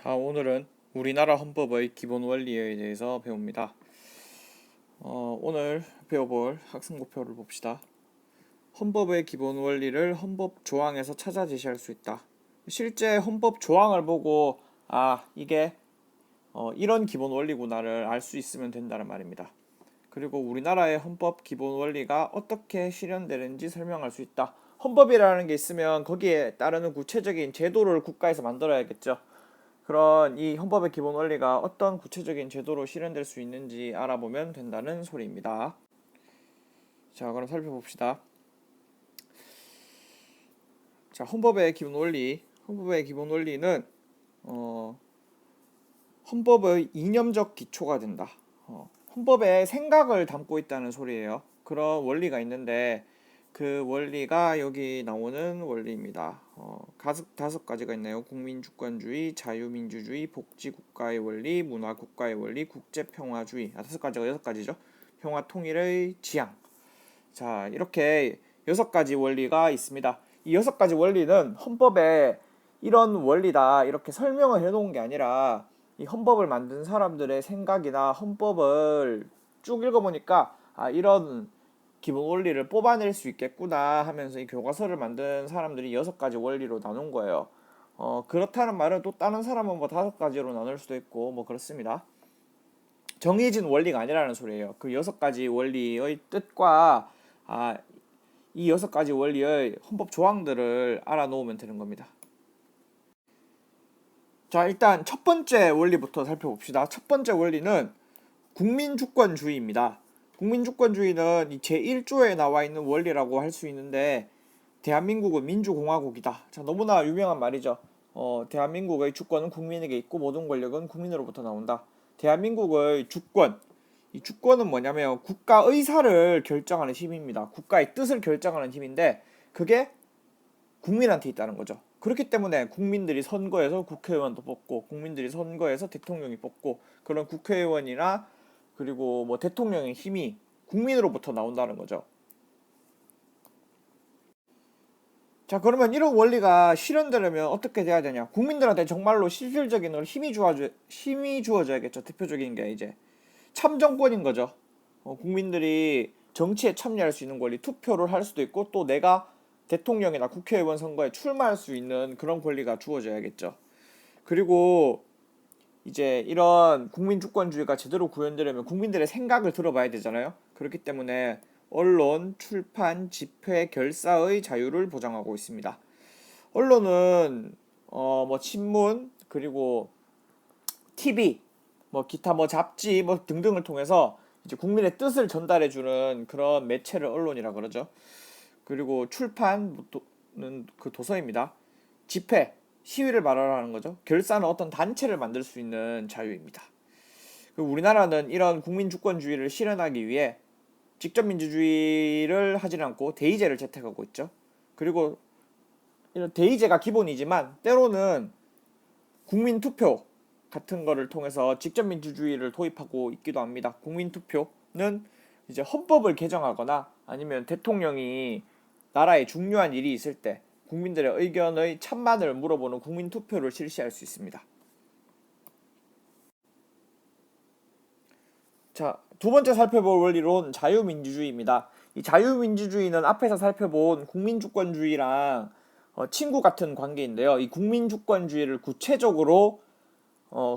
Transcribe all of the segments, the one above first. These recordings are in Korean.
자, 오늘은 우리나라 헌법의 기본 원리에 대해서 배웁니다. 오늘 배워볼 학생부표를 봅시다. 헌법의 기본 원리를 헌법 조항에서 찾아 제시할 수 있다. 실제 헌법 조항을 보고 이게 이런 기본 원리구나를 알 수 있으면 된다는 말입니다. 그리고 우리나라의 헌법 기본 원리가 어떻게 실현되는지 설명할 수 있다. 헌법이라는 게 있으면 거기에 따르는 구체적인 제도를 국가에서 만들어야겠죠. 그런 이 헌법의 기본 원리가 어떤 구체적인 제도로 실현될 수 있는지 알아보면 된다는 소리입니다. 자, 그럼 살펴봅시다. 자, 헌법의 기본 원리. 헌법의 기본 원리는 헌법의 이념적 기초가 된다. 헌법에 생각을 담고 있다는 소리예요. 그런 원리가 있는데 그 원리가 여기 나오는 원리입니다. 다섯 가지가 있네요. 국민주권주의, 자유민주주의, 복지국가의 원리, 문화국가의 원리, 국제평화주의. 다섯 가지가 여섯 가지죠. 평화 통일의 지향. 자, 이렇게 여섯 가지 원리가 있습니다. 이 여섯 가지 원리는 헌법에 이런 원리다 이렇게 설명을 해놓은 게 아니라 이 헌법을 만든 사람들의 생각이나 헌법을 쭉 읽어보니까 이런 기본 원리를 뽑아낼 수 있겠구나 하면서 이 교과서를 만든 사람들이 여섯 가지 원리로 나눈 거예요. 그렇다는 말은 또 다른 사람은 뭐 다섯 가지로 나눌 수도 있고 뭐 그렇습니다. 정해진 원리가 아니라는 소리예요. 그 여섯 가지 원리의 뜻과 이 여섯 가지 원리의 헌법 조항들을 알아놓으면 되는 겁니다. 자, 일단 첫 번째 원리부터 살펴봅시다. 첫 번째 원리는 국민주권주의입니다. 국민주권주의는 이 제1조에 나와 있는 원리라고 할 수 있는데 대한민국은 민주공화국이다. 자, 너무나 유명한 말이죠. 대한민국의 주권은 국민에게 있고 모든 권력은 국민으로부터 나온다. 대한민국의 주권, 이 주권은 뭐냐면 국가 의사를 결정하는 힘입니다. 국가의 뜻을 결정하는 힘인데 그게 국민한테 있다는 거죠. 그렇기 때문에 국민들이 선거에서 국회의원도 뽑고 국민들이 선거에서 대통령이 뽑고 그런 국회의원이나 그리고 뭐 대통령의 힘이 국민으로부터 나온다는 거죠. 자, 그러면 이런 원리가 실현되려면 어떻게 돼야 되냐? 국민들한테 정말로 실질적인 힘이 주어져야겠죠. 대표적인 게 이제 참정권인 거죠. 국민들이 정치에 참여할 수 있는 권리, 투표를 할 수도 있고 또 내가 대통령이나 국회의원 선거에 출마할 수 있는 그런 권리가 주어져야겠죠. 그리고 이제 이런 국민주권주의가 제대로 구현되려면 국민들의 생각을 들어봐야 되잖아요. 그렇기 때문에 언론, 출판, 집회, 결사의 자유를 보장하고 있습니다. 언론은 뭐 신문 그리고 TV, 뭐 기타 뭐 잡지 뭐 등등을 통해서 이제 국민의 뜻을 전달해주는 그런 매체를 언론이라 그러죠. 그리고 출판은 그 도서입니다. 집회, 시위를 말하는 거죠. 결사는 어떤 단체를 만들 수 있는 자유입니다. 우리나라는 이런 국민주권주의를 실현하기 위해 직접 민주주의를 하지 않고 대의제를 채택하고 있죠. 그리고 이런 대의제가 기본이지만 때로는 국민투표 같은 거를 통해서 직접 민주주의를 도입하고 있기도 합니다. 국민투표는 이제 헌법을 개정하거나 아니면 대통령이 나라에 중요한 일이 있을 때 국민들의 의견의 찬반을 물어보는 국민투표를 실시할 수 있습니다. 자, 두 번째 살펴볼 원리론 자유민주주의입니다. 이 자유민주주의는 앞에서 살펴본 국민주권주의랑 친구 같은 관계인데요. 이 국민주권주의를 구체적으로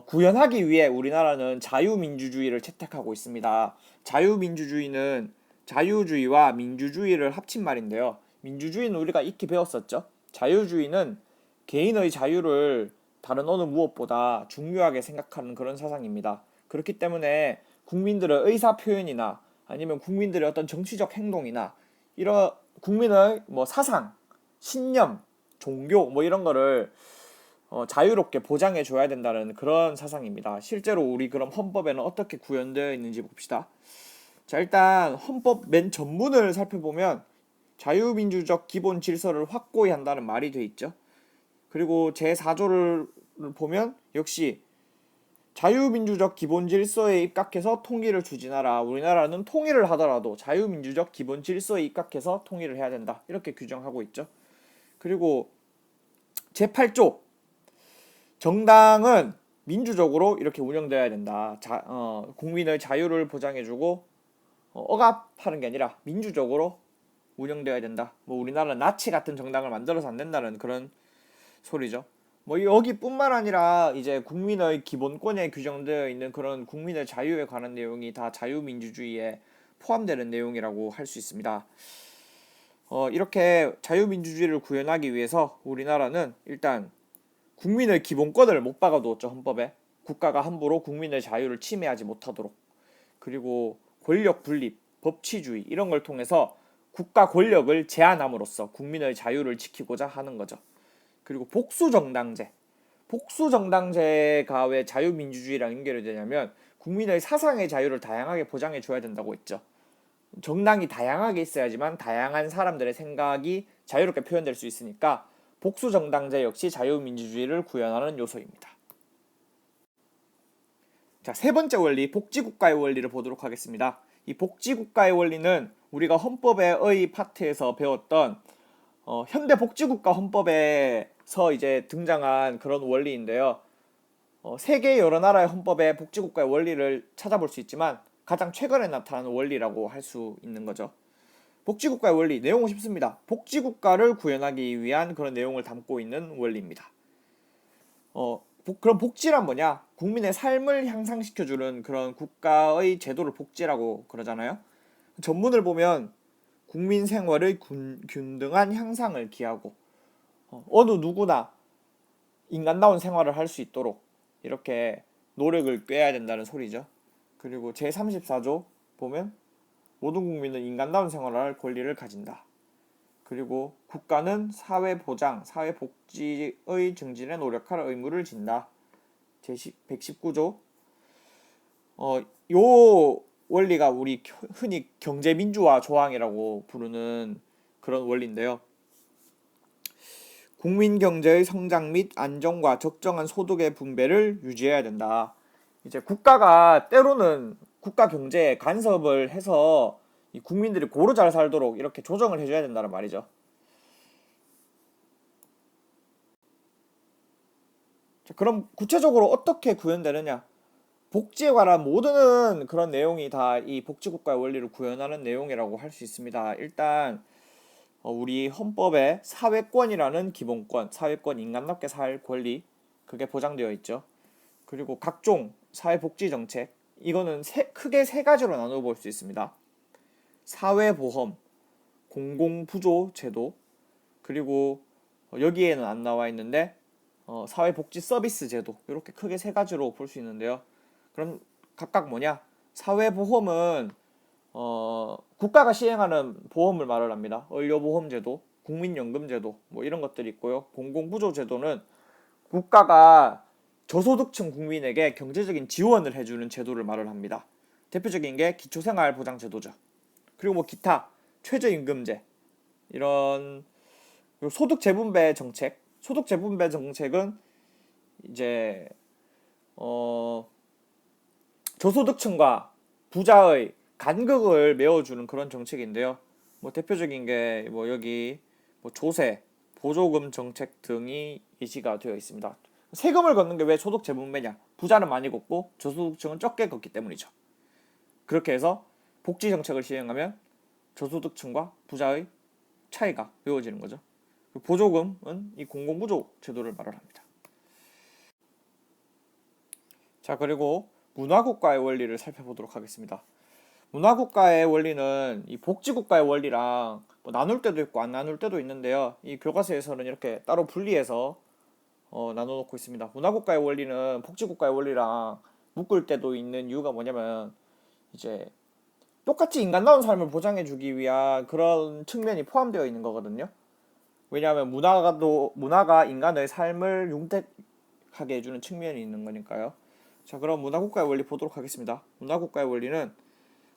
구현하기 위해 우리나라는 자유민주주의를 채택하고 있습니다. 자유민주주의는 자유주의와 민주주의를 합친 말인데요. 민주주의는 우리가 익히 배웠었죠. 자유주의는 개인의 자유를 다른 어느 무엇보다 중요하게 생각하는 그런 사상입니다. 그렇기 때문에 국민들의 의사 표현이나 아니면 국민들의 어떤 정치적 행동이나 이런 국민의 뭐 사상, 신념, 종교 뭐 이런 거를 자유롭게 보장해 줘야 된다는 그런 사상입니다. 실제로 우리 그럼 헌법에는 어떻게 구현되어 있는지 봅시다. 자, 일단 헌법 맨 전문을 살펴보면 자유민주적 기본 질서를 확고히 한다는 말이 돼 있죠. 그리고 제4조를 보면 역시 자유민주적 기본 질서에 입각해서 통일을 추진하라. 우리나라는 통일을 하더라도 자유민주적 기본 질서에 입각해서 통일을 해야 된다. 이렇게 규정하고 있죠. 그리고 제8조 정당은 민주적으로 이렇게 운영되어야 된다. 국민의 자유를 보장해주고 억압하는 게 아니라 민주적으로 운영되어야 된다. 뭐 우리나라는 나치 같은 정당을 만들어서 안 된다는 그런 소리죠. 뭐 여기뿐만 아니라 이제 국민의 기본권에 규정되어 있는 그런 국민의 자유에 관한 내용이 다 자유민주주의에 포함되는 내용이라고 할 수 있습니다. 이렇게 자유민주주의를 구현하기 위해서 우리나라는 일단 국민의 기본권을 못 박아두었죠. 헌법에. 국가가 함부로 국민의 자유를 침해하지 못하도록. 그리고 권력 분립, 법치주의 이런 걸 통해서 국가 권력을 제한함으로써 국민의 자유를 지키고자 하는 거죠. 그리고 복수정당제. 복수정당제가 왜 자유민주주의랑 연결이 되냐면 국민의 사상의 자유를 다양하게 보장해 줘야 된다고 했죠. 정당이 다양하게 있어야지만 다양한 사람들의 생각이 자유롭게 표현될 수 있으니까 복수정당제 역시 자유민주주의를 구현하는 요소입니다. 자, 세 번째 원리, 복지국가의 원리를 보도록 하겠습니다. 이 복지국가의 원리는 우리가 헌법의 파트에서 배웠던 현대 복지국가 헌법에서 이제 등장한 그런 원리인데요. 세계 여러 나라의 헌법에 복지국가의 원리를 찾아볼 수 있지만 가장 최근에 나타난 원리라고 할 수 있는 거죠. 복지국가의 원리, 내용은 쉽습니다. 복지국가를 구현하기 위한 그런 내용을 담고 있는 원리입니다. 그럼 복지란 뭐냐? 국민의 삶을 향상시켜주는 그런 국가의 제도를 복지라고 그러잖아요. 전문을 보면 국민 생활의 균등한 향상을 기하고 어느 누구나 인간다운 생활을 할 수 있도록 이렇게 노력을 꾀해야 된다는 소리죠. 그리고 제34조 보면 모든 국민은 인간다운 생활을 할 권리를 가진다. 그리고 국가는 사회보장, 사회복지의 증진에 노력할 의무를 진다. 제119조 요 원리가 우리 흔히 경제민주화 조항이라고 부르는 그런 원리인데요. 국민 경제의 성장 및 안정과 적정한 소득의 분배를 유지해야 된다. 이제 국가가 때로는 국가 경제에 간섭을 해서 이 국민들이 고루 잘 살도록 이렇게 조정을 해줘야 된다는 말이죠. 자, 그럼 구체적으로 어떻게 구현되느냐? 복지에 관한 모든 그런 내용이 다 이 복지국가의 원리를 구현하는 내용이라고 할 수 있습니다. 일단 우리 헌법에 사회권이라는 기본권, 사회권 인간답게 살 권리 그게 보장되어 있죠. 그리고 각종 사회복지 정책 이거는 크게 세 가지로 나누어 볼 수 있습니다. 사회보험, 공공부조 제도 그리고 여기에는 안 나와 있는데 사회복지 서비스 제도 이렇게 크게 세 가지로 볼 수 있는데요. 그럼 각각 뭐냐? 사회보험은 국가가 시행하는 보험을 말을 합니다. 의료보험제도, 국민연금제도 뭐 이런 것들이 있고요. 공공부조제도는 국가가 저소득층 국민에게 경제적인 지원을 해주는 제도를 말을 합니다. 대표적인 게 기초생활보장제도죠. 그리고 뭐 기타 최저임금제 이런 소득재분배 정책. 소득재분배 정책은 이제 저소득층과 부자의 간극을 메워주는 그런 정책인데요. 뭐 대표적인 게 뭐 여기 뭐 조세, 보조금 정책 등이 예시가 되어 있습니다. 세금을 걷는 게 왜 소득 재분배냐? 부자는 많이 걷고 저소득층은 적게 걷기 때문이죠. 그렇게 해서 복지 정책을 시행하면 저소득층과 부자의 차이가 메워지는 거죠. 보조금은 이 공공부조 제도를 말을 합니다. 자, 그리고 문화국가의 원리를 살펴보도록 하겠습니다. 문화국가의 원리는 이 복지국가의 원리랑 뭐 나눌 때도 있고 안 나눌 때도 있는데요. 이 교과서에서는 이렇게 따로 분리해서 나눠놓고 있습니다. 문화국가의 원리는 복지국가의 원리랑 묶을 때도 있는 이유가 뭐냐면 이제 똑같이 인간다운 삶을 보장해주기 위한 그런 측면이 포함되어 있는 거거든요. 왜냐하면 문화가 인간의 삶을 윤택하게 해주는 측면이 있는 거니까요. 자, 그럼 문화국가의 원리 보도록 하겠습니다. 문화국가의 원리는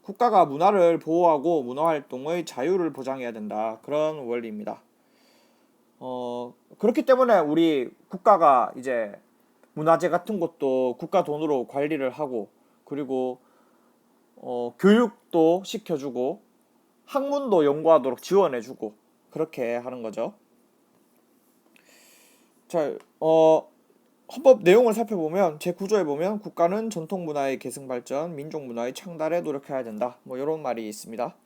국가가 문화를 보호하고 문화활동의 자유를 보장해야 된다. 그런 원리입니다. 그렇기 때문에 우리 국가가 이제 문화재 같은 것도 국가 돈으로 관리를 하고 그리고 교육도 시켜주고 학문도 연구하도록 지원해주고 그렇게 하는 거죠. 자, 헌법 내용을 살펴보면 제9조에 보면 국가는 전통 문화의 계승 발전, 민족 문화의 창달에 노력해야 된다. 뭐 이런 말이 있습니다.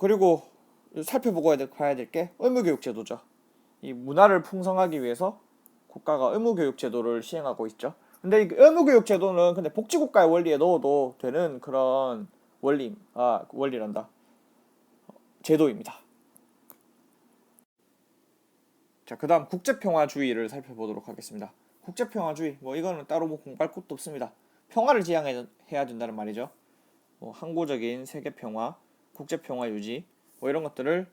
그리고 봐야 될 게 의무교육 제도죠. 이 문화를 풍성하기 위해서 국가가 의무교육 제도를 시행하고 있죠. 근데 이 의무교육 제도는 근데 복지국가의 원리에 넣어도 되는 그런 원리란다. 제도입니다. 자, 그 다음 국제평화주의를 살펴보도록 하겠습니다. 국제평화주의, 뭐 이거는 따로 뭐 공부할 것도 없습니다. 평화를 지향해야 된다는 말이죠. 뭐 항구적인 세계평화, 국제평화 유지, 뭐 이런 것들을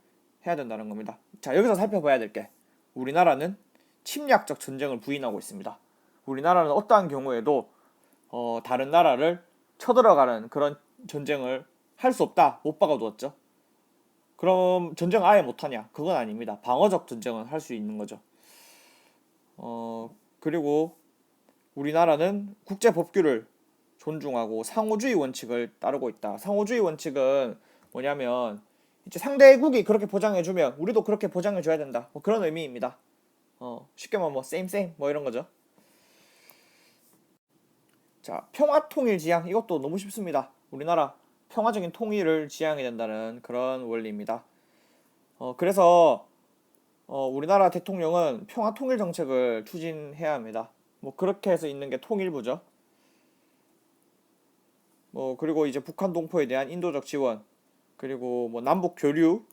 해야 된다는 겁니다. 자, 여기서 살펴봐야 될 게 우리나라는 침략적 전쟁을 부인하고 있습니다. 우리나라는 어떠한 경우에도 다른 나라를 쳐들어가는 그런 전쟁을 할 수 없다, 못 박아두었죠. 그럼 전쟁 아예 못하냐? 그건 아닙니다. 방어적 전쟁은 할 수 있는 거죠. 그리고 우리나라는 국제 법규를 존중하고 상호주의 원칙을 따르고 있다. 상호주의 원칙은 뭐냐면 이제 상대국이 그렇게 보장해주면 우리도 그렇게 보장해줘야 된다. 뭐 그런 의미입니다. 쉽게 말하면 뭐 same same 뭐 이런 거죠. 자, 평화통일 지향 이것도 너무 쉽습니다. 우리나라 평화적인 통일을 지향해야 된다는 그런 원리입니다. 그래서 우리나라 대통령은 평화통일 정책을 추진해야 합니다. 뭐 그렇게 해서 있는 게 통일부죠. 뭐 그리고 이제 북한 동포에 대한 인도적 지원, 그리고 뭐 남북 교류,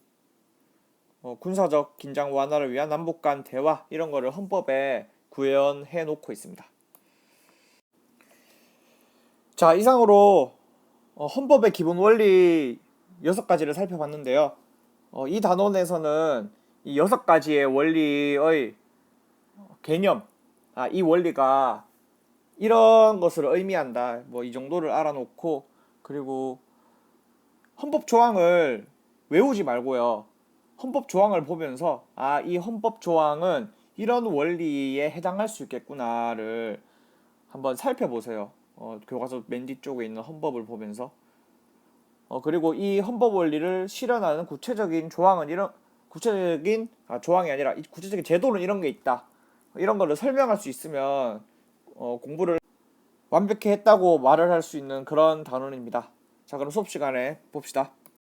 군사적 긴장 완화를 위한 남북 간 대화 이런 거를 헌법에 구현해 놓고 있습니다. 자, 이상으로 헌법의 기본 원리 6가지를 살펴봤는데요. 이 단원에서는 이 6가지의 원리의 개념, 이 원리가 이런 것을 의미한다. 뭐 이 정도를 알아놓고, 그리고 헌법 조항을 외우지 말고요. 헌법 조항을 보면서 이 헌법 조항은 이런 원리에 해당할 수 있겠구나를 한번 살펴보세요. 교과서 맨 뒤쪽에 있는 헌법을 보면서 그리고 이 헌법 원리를 실현하는 구체적인 조항은 조항이 아니라 구체적인 제도는 이런 게 있다. 이런 거를 설명할 수 있으면 공부를 완벽히 했다고 말을 할 수 있는 그런 단원입니다. 자, 그럼 수업 시간에 봅시다.